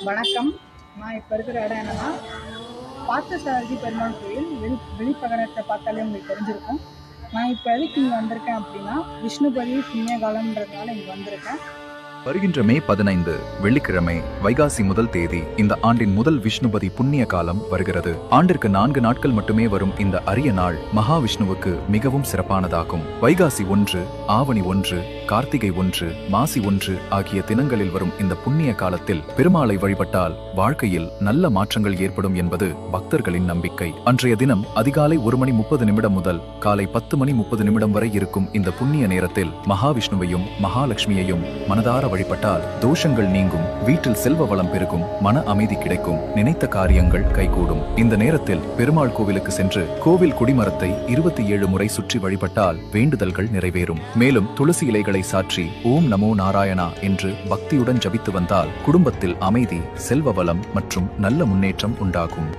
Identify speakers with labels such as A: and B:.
A: வணக்கம். நான் இப்போ இருக்கிற இடம் என்னன்னா, பார்த்தசாரதி பெருமாள் கோயில் வெளிப்பகரத்தை பார்த்தாலே உங்களுக்கு தெரிஞ்சிருக்கும். நான் இப்போ எதுக்கு இங்கே வந்திருக்கேன் அப்படின்னா, விஷ்ணுபதி புண்ணியகாலம்ன்றதுனால இங்கே வந்திருக்கேன்.
B: வருகின்ற மே 15 வெள்ளிக்கிழமை வைகாசி முதல் தேதி இந்த ஆண்டின் முதல் விஷ்ணுபதி புண்ணிய காலம் வருகிறது. ஆண்டிற்கு 4 நாட்கள் மட்டுமே வரும் இந்த அரிய நாள் மகாவிஷ்ணுவுக்கு மிகவும் சிறப்பானதாகும். வைகாசி 1, ஆவணி 1, கார்த்திகை 1, மாசி 1 ஆகிய தினங்களில் வரும் இந்த புண்ணிய காலத்தில் பெருமாளை வழிபட்டால் வாழ்க்கையில் நல்ல மாற்றங்கள் ஏற்படும் என்பது பக்தர்களின் நம்பிக்கை. அன்றைய தினம் அதிகாலை 1:30 முதல் காலை 10:30 வரை இருக்கும் இந்த புண்ணிய நேரத்தில் மகாவிஷ்ணுவையும் மகாலட்சுமியையும் மனதார வழிபட்டால் தோஷங்கள் நீங்கும், வீட்டில் செல்வ வளம் பெருகும், மன அமைதி கிடைக்கும், நினைத்த காரியங்கள் கைகூடும். இந்த நேரத்தில் பெருமாள் கோவிலுக்கு சென்று கோவில் கொடிமரத்தை 27 முறை சுற்றி வழிபட்டால் வேண்டுதல்கள் நிறைவேறும். மேலும் துளசி இலைகளை சாற்றி ஓம் நமோ நாராயணா என்று பக்தியுடன் ஜபித்து வந்தால் குடும்பத்தில் அமைதி, செல்வ வளம் மற்றும் நல்ல முன்னேற்றம் உண்டாகும்.